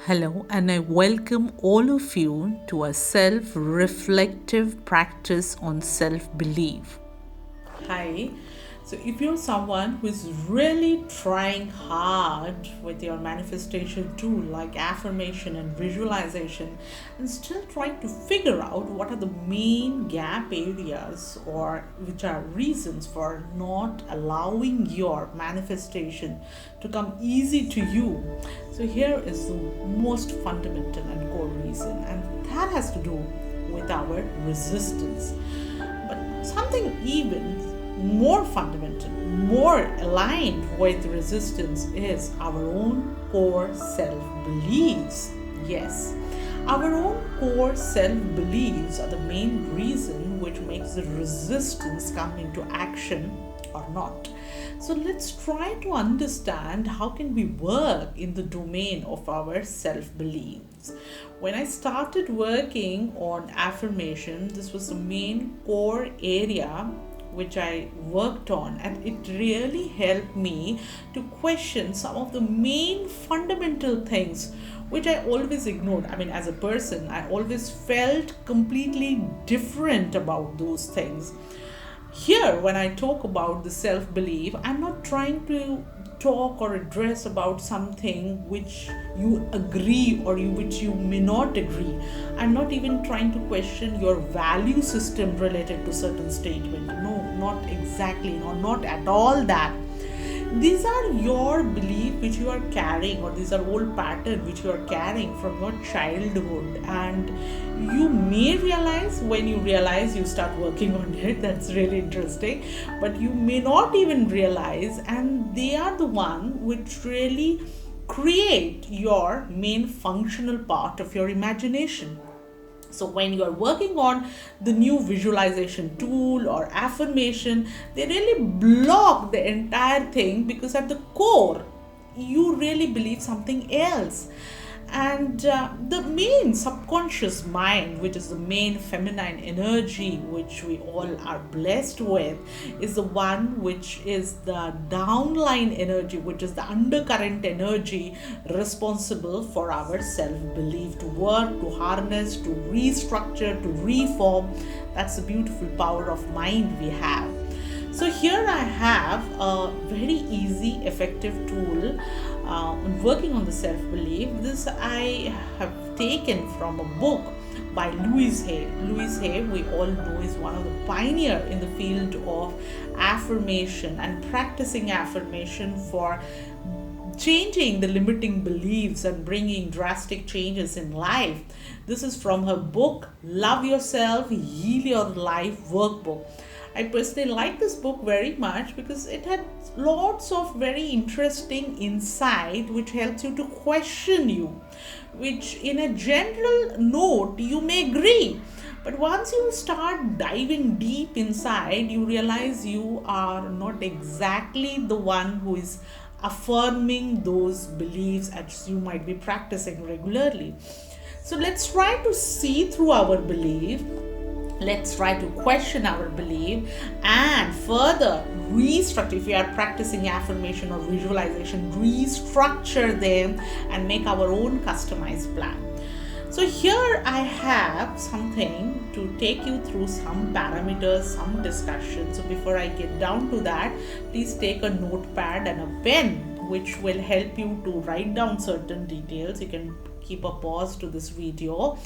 Hello, and I welcome all of you to a self reflective practice on self belief. Hi. So, if you're someone who is really trying hard with your manifestation tool like affirmation and visualization, and still trying to figure out what are the main gap areas or which are reasons for not allowing your manifestation to come easy to you. So, here is the most fundamental and core reason, and that has to do with our resistance. But something even more fundamental, more aligned with resistance is our own core self beliefs. Yes, our own core self beliefs are the main reason which makes the resistance come into action or not. So let's try to understand how can we work in the domain of our self beliefs. When I started working on affirmation, this was the main core area which I worked on, and it really helped me to question some of the main fundamental things which I always ignored. I mean, as a person, I always felt completely different about those things. Here, when I talk about the self belief, I'm not trying to talk or address about something which you agree or which you may not agree. I'm not even trying to question your value system related to certain statement. No, not exactly, or not at all that. These are your belief which you are carrying, or these are old pattern which you are carrying from your childhood, and you may realize when you realize you start working on it. That's really interesting, but you may not even realize, and they are the one which really create your main functional part of your imagination. So, when you are working on the new visualization tool or affirmation, they really block the entire thing because at the core, you really believe something else. And the main subconscious mind, which is the main feminine energy which we all are blessed with, is the one which is the downline energy, which is the undercurrent energy responsible for our self belief to work, to harness, to restructure, to reform. That's the beautiful power of mind we have. So here I have a very easy, effective tool on working on the self-belief. This I have taken from a book by Louise Hay. Louise Hay, we all know, is one of the pioneer in the field of affirmation and practicing affirmation for changing the limiting beliefs and bringing drastic changes in life. This is from her book, Love Yourself, Heal Your Life workbook. I personally like this book very much because it had lots of very interesting insight which helps you to question you, which in a general note you may agree. But once you start diving deep inside, you realize you are not exactly the one who is affirming those beliefs as you might be practicing regularly. So let's try to see through our belief. Let's try to question our belief and further restructure. If we are practicing affirmation or visualization, restructure them and make our own customized plan. So here I have something to take you through some parameters, some discussion. So before I get down to that, please take a notepad and a pen, which will help you to write down certain details. You can keep a pause to this video,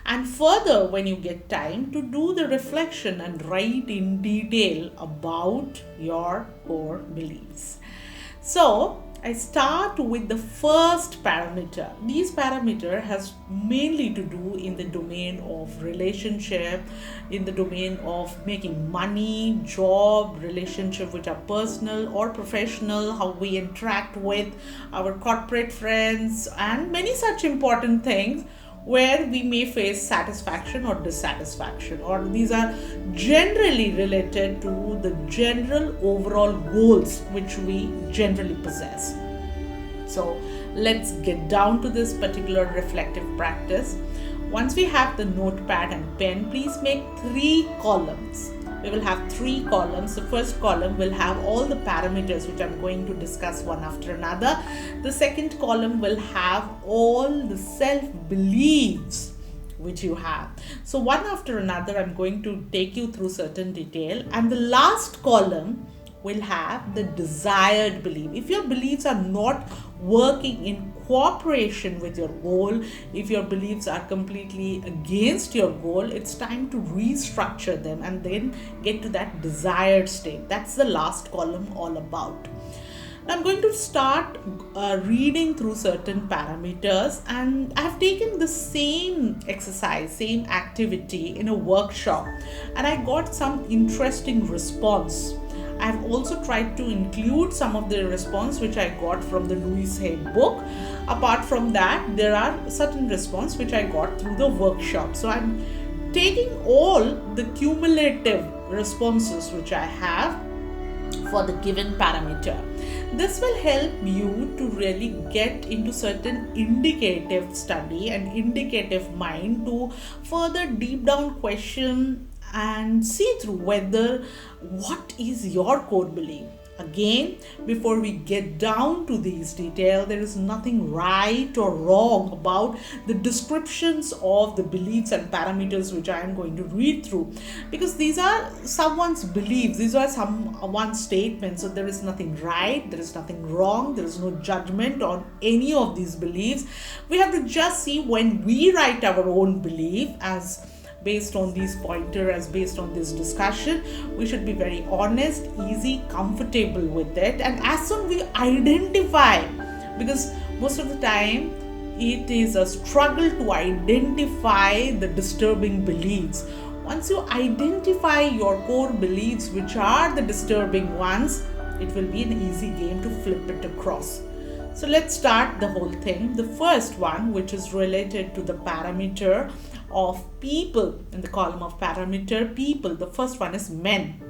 and further, when you get time, to do the reflection and write in detail about your core beliefs. So I start with the first parameter. This parameter has mainly to do in the domain of relationship, in the domain of making money, job, relationship which are personal or professional, how we interact with our corporate friends, and many such important things where we may face satisfaction or dissatisfaction, or these are generally related to the general overall goals which we generally possess. So let's get down to this particular reflective practice. Once we have the notepad and pen, please make 3 columns. we will have 3 columns. The first column will have all the parameters which I'm going to discuss one after another. The second column will have all the self-beliefs which you have. So one after another, I'm going to take you through certain detail. And the last column will have the desired belief. If your beliefs are not working in cooperation with your goal, if your beliefs are completely against your goal, it's time to restructure them and then get to that desired state. That's the last column all about. Now I'm going to start reading through certain parameters, and I have taken the same exercise, same activity in a workshop, and I got some interesting response. I have also tried to include some of the response which I got from the Louise Hay book. Apart from that, there are certain response which I got through the workshop. So I'm taking all the cumulative responses which I have for the given parameter. This will help you to really get into certain indicative study and indicative mind to further deep down question and see through whether what is your core belief. Again, before we get down to these details, there is nothing right or wrong about the descriptions of the beliefs and parameters which I am going to read through, because these are someone's beliefs, these are someone's statements. So there is nothing right, there is nothing wrong, there is no judgment on any of these beliefs. We have to just see when we write our own belief as based on these pointers, as based on this discussion, we should be very honest, easy, comfortable with it. And as soon we identify, because most of the time it is a struggle to identify the disturbing beliefs. Once you identify your core beliefs, which are the disturbing ones, it will be an easy game to flip it across. So let's start the whole thing. The first one, which is related to the parameter of people, in the column of parameter people, the first one is men.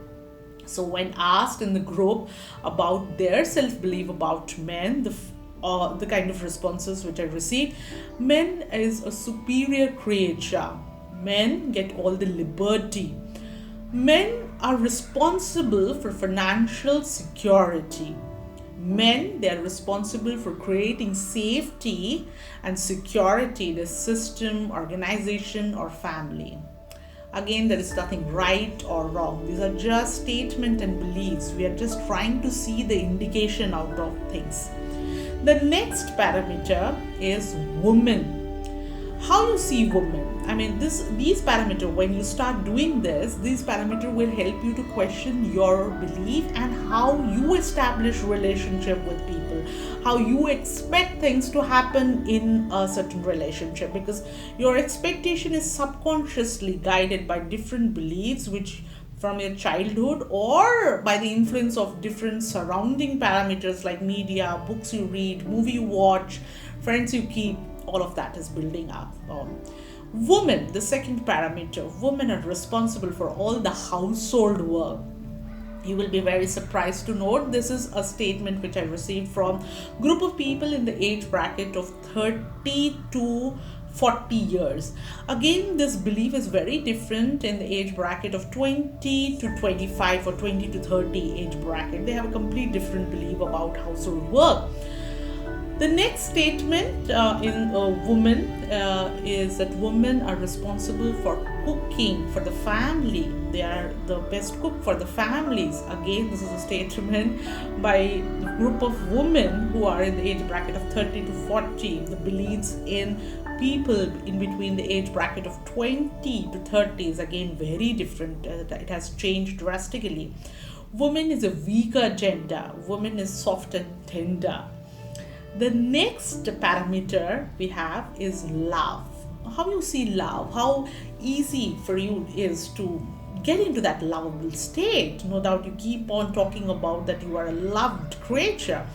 So when asked in the group about their self-belief about men, the kind of responses which I received: men is a superior creature, men get all the liberty, men are responsible for financial security, men, they are responsible for creating safety and security in the system, organization, or family. Again, there is nothing right or wrong. These are just statement and beliefs. We are just trying to see the indication out of things. The next parameter is woman. How you see women? I mean, these parameters, when you start doing this, these parameters will help you to question your belief and how you establish relationship with people, how you expect things to happen in a certain relationship, because your expectation is subconsciously guided by different beliefs which from your childhood or by the influence of different surrounding parameters like media, books you read, movie you watch, friends you keep. All of that is building up. Women, the second parameter, women are responsible for all the household work. You will be very surprised to note this is a statement which I received from a group of people in the age bracket of 30 to 40 years. Again, this belief is very different in the age bracket of 20 to 25 or 20 to 30 age bracket. They have a complete different belief about household work. The next statement in women is that women are responsible for cooking for the family. They are the best cook for the families. Again, this is a statement by a group of women who are in the age bracket of 30 to 40. The beliefs in people in between the age bracket of 20 to 30 is again very different. It has changed drastically. Woman is a weaker gender. Woman is soft and tender. The next parameter we have is love. How you see love, how easy for you is to get into that lovable state. No doubt you keep on talking about that you are a loved creature.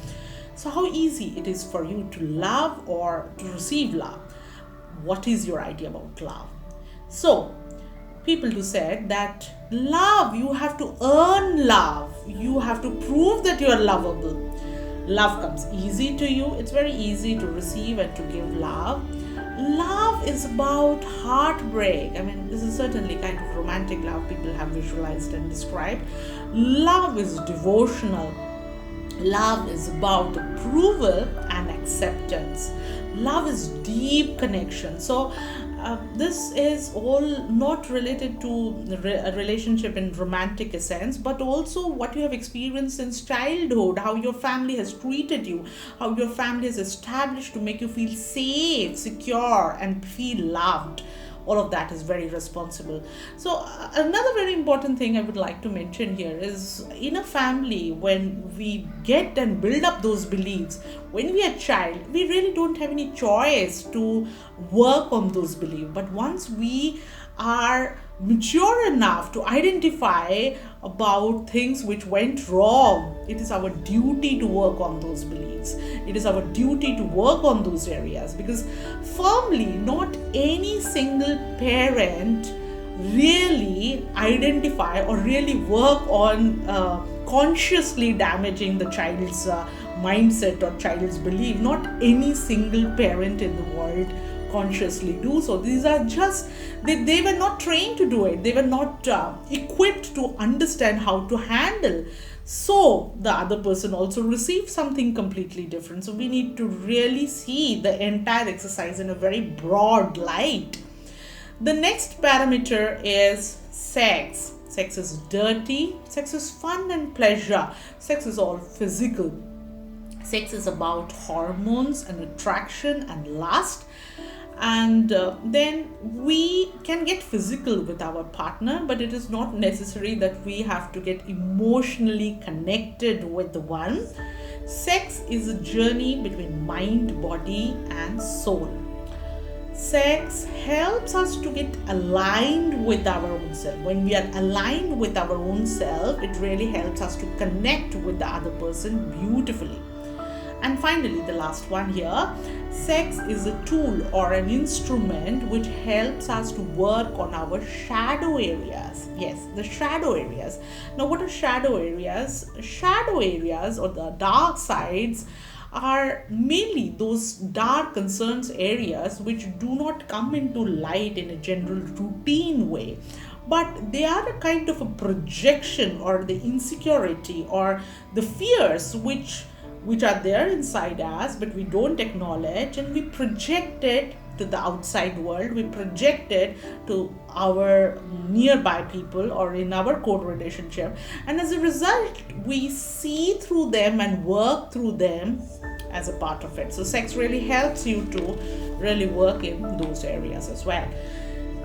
So how easy it is for you to love or to receive love. What is your idea about love? So people who said that love, you have to earn love. You have to prove that you are lovable. Love comes easy to you. It's very easy to receive and to give love. Love love is about heartbreak. I mean, this is certainly kind of romantic love people have visualized and described. Love is devotional. Love is about approval and acceptance. Love is deep connection. So this is all not related to a relationship in romantic sense, but also what you have experienced since childhood, how your family has treated you, how your family is established to make you feel safe, secure, and feel loved. All of that is very responsible. So another very important thing I would like to mention here is, in a family, when we get and build up those beliefs, when we are a child, we really don't have any choice to work on those beliefs. But once we are mature enough to identify about things which went wrong, it is our duty to work on those beliefs. It is our duty to work on those areas, because firmly, not any single parent really identify or really work on consciously damaging the child's mindset or child's belief. Not any single parent in the world consciously do so. These are just, they were not trained to do it. They were not equipped to understand how to handle. So the other person also received something completely different. So we need to really see the entire exercise in a very broad light. The next parameter is sex. Sex is dirty. Sex is fun and pleasure. Sex is all physical. Sex is about hormones and attraction and lust. And then we can get physical with our partner, but it is not necessary that we have to get emotionally connected with the one. Sex is a journey between mind, body, and soul. Sex helps us to get aligned with our own self. When we are aligned with our own self, it really helps us to connect with the other person beautifully. And finally, the last one here, sex is a tool or an instrument which helps us to work on our shadow areas. Yes, the shadow areas. Now, what are shadow areas? Shadow areas, or the dark sides, are mainly those dark concerns areas which do not come into light in a general routine way, but they are a kind of a projection, or the insecurity or the fears which are there inside us, but we don't acknowledge, and we project it to the outside world. We project it to our nearby people or in our co-relationship, and as a result we see through them and work through them as a part of it. So sex really helps you to really work in those areas as well.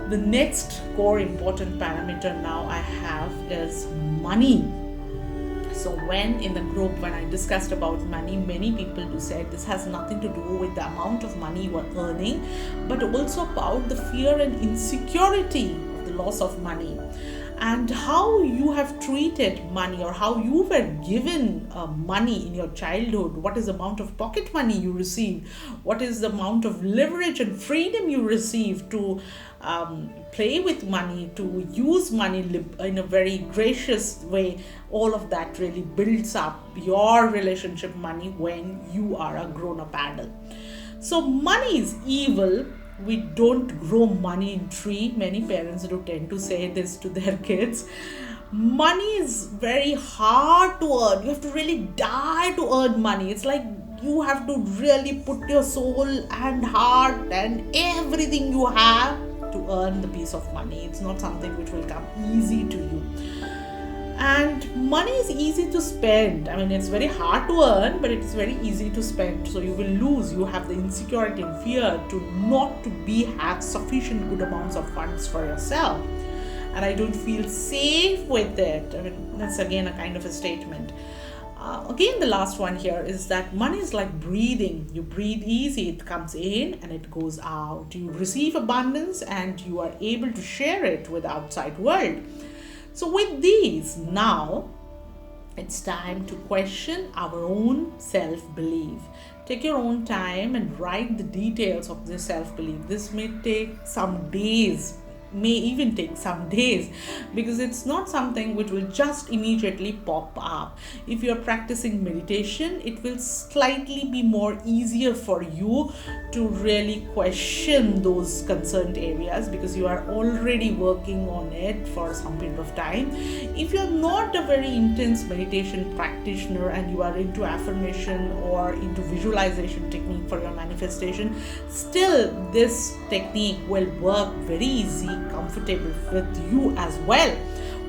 The next core important parameter now I have is money. So when in the group, when I discussed about money, many people do say this has nothing to do with the amount of money you are earning, but also about the fear and insecurity of the loss of money, and how you have treated money, or how you were given money in your childhood. What is the amount of pocket money you received? What is the amount of leverage and freedom you received to play with money, to use money in a very gracious way? All of that really builds up your relationship money when you are a grown-up adult. So money is evil. We don't grow money in tree. Many parents do tend to say this to their kids. Money is very hard to earn. You have to really die to earn money. It's like you have to really put your soul and heart and everything you have to earn the piece of money. It's not something which will come easy to you. And money is easy to spend. I mean, it's very hard to earn, but it's very easy to spend. So you will lose. You have the insecurity and fear to not to have sufficient good amounts of funds for yourself. And I don't feel safe with it. I mean, that's again a kind of a statement. Again, the last one here is that money is like breathing. You breathe easy, it comes in and it goes out. You receive abundance and you are able to share it with the outside world. So with these, now it's time to question our own self-belief. Take your own time and write the details of this self-belief. This may take some days may even take some days, because it's not something which will just immediately pop up. If you're practicing meditation, it will slightly be more easier for you to really question those concerned areas, because you are already working on it for some period of time. If you're not a very intense meditation practitioner and you are into affirmation or into visualization technique for your manifestation, still this technique will work very easy, comfortable with you as well.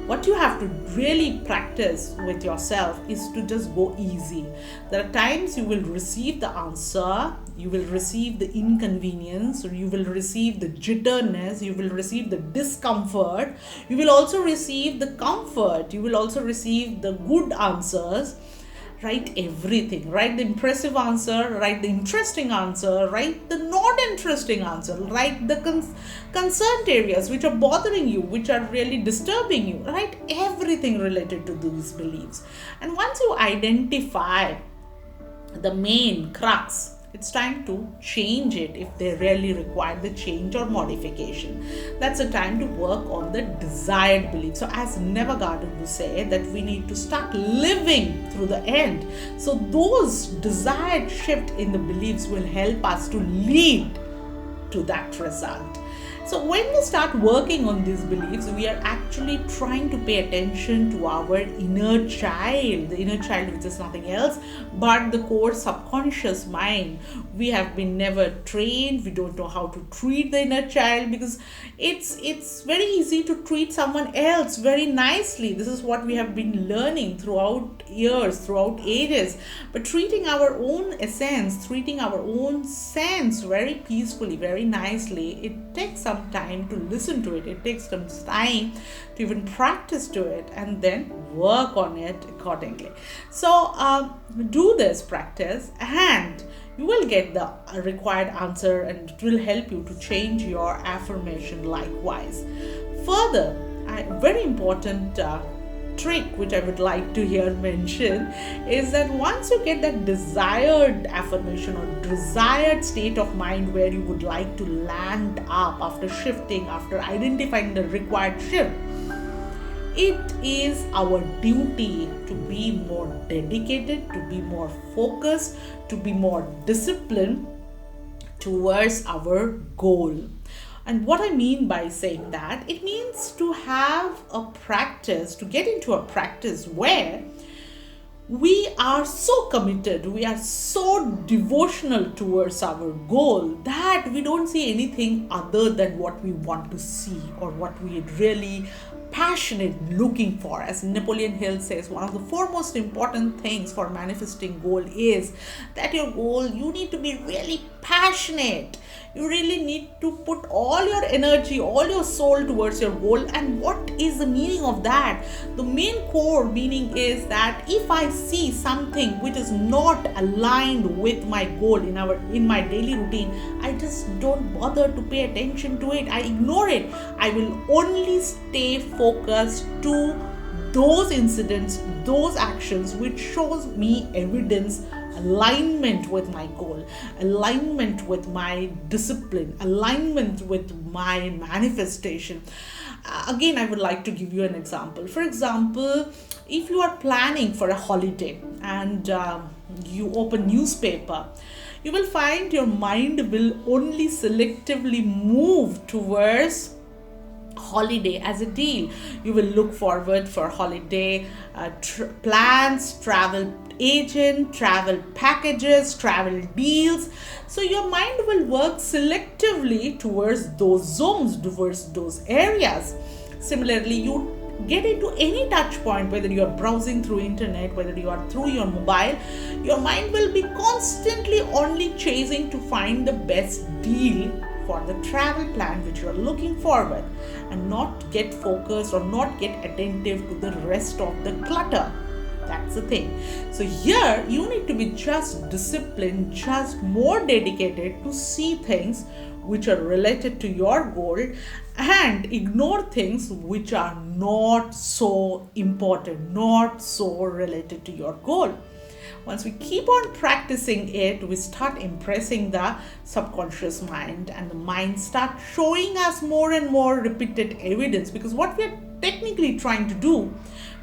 What you have to really practice with yourself is to just go easy. There are times you will receive the answer, you will receive the inconvenience, or you will receive the jitterness, you will receive the discomfort, you will also receive the comfort, you will also receive the good answers. Write everything. Write the impressive answer, write the interesting answer, write the not interesting answer, write the concerned areas which are bothering you, which are really disturbing you. Write everything related to these beliefs. And once you identify the main crux, it's time to change it if they really require the change or modification. That's a time to work on the desired belief. So as Neville Garden would say, that we need to start living through the end. So those desired shift in the beliefs will help us to lead to that result. So when we start working on these beliefs, we are actually trying to pay attention to our inner child, the inner child which is nothing else but the core subconscious mind. We have been never trained, we don't know how to treat the inner child, because it's very easy to treat someone else very nicely. This is what we have been learning throughout years, throughout ages. But treating our own essence, treating our own sense very peacefully, very nicely, it takes some time to listen to it. It takes some time to even practice to it and then work on it accordingly. So do this practice and you will get the required answer, and it will help you to change your affirmation likewise. Further, very important trick which I would like to here mention is that once you get that desired affirmation or desired state of mind where you would like to land up after shifting, after identifying the required shift, it is our duty to be more dedicated, to be more focused, to be more disciplined towards our goal. And what I mean by saying that, it means to have a practice, to get into a practice where we are so committed, we are so devotional towards our goal that we don't see anything other than what we want to see or what we really passionate looking for. As Napoleon Hill says, one of the foremost important things for manifesting goal is that your goal, you need to be really passionate. You really need to put all your energy, all your soul towards your goal. And what is the meaning of that? The main core meaning is that if I see something which is not aligned with my goal in my daily routine, I just don't bother to pay attention to it. I ignore it. I will only stay focused to those incidents, those actions which shows me evidence, alignment with my goal, alignment with my discipline, alignment with my manifestation. Again, I would like to give you an example. For example, if you are planning for a holiday and you open newspaper, you will find your mind will only selectively move towards holiday as a deal. You will look forward for holiday plans, travel agent, travel packages, travel deals. So your mind will work selectively towards those zones, towards those areas. Similarly, you get into any touch point, whether you are browsing through internet, whether you are through your mobile, your mind will be constantly only chasing to find the best deal for the travel plan which you are looking forward, and not get focused or not get attentive to the rest of the clutter. That's the thing. So here you need to be just disciplined, just more dedicated to see things which are related to your goal and ignore things which are not so important, not so related to your goal. Once we keep on practicing it, we start impressing the subconscious mind, and the mind starts showing us more and more repeated evidence, because what we're technically trying to do,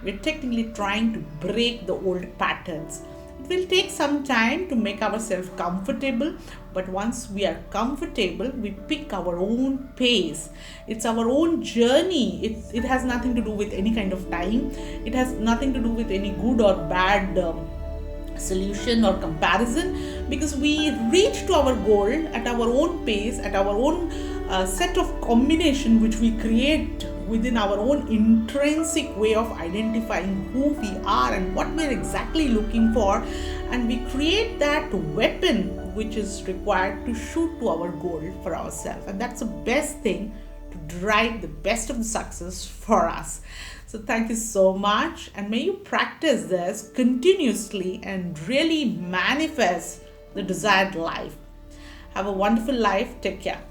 we're technically trying to break the old patterns. It will take some time to make ourselves comfortable, but once we are comfortable, we pick our own pace. It's our own journey. It has nothing to do with any kind of time. It has nothing to do with any good or bad solution or comparison, because we reach to our goal at our own pace, at our own set of combination which we create within our own intrinsic way of identifying who we are and what we're exactly looking for, and we create that weapon which is required to shoot to our goal for ourselves. And that's the best thing to drive the best of the success for us. So thank you so much, and may you practice this continuously and really manifest the desired life. Have a wonderful life. Take care.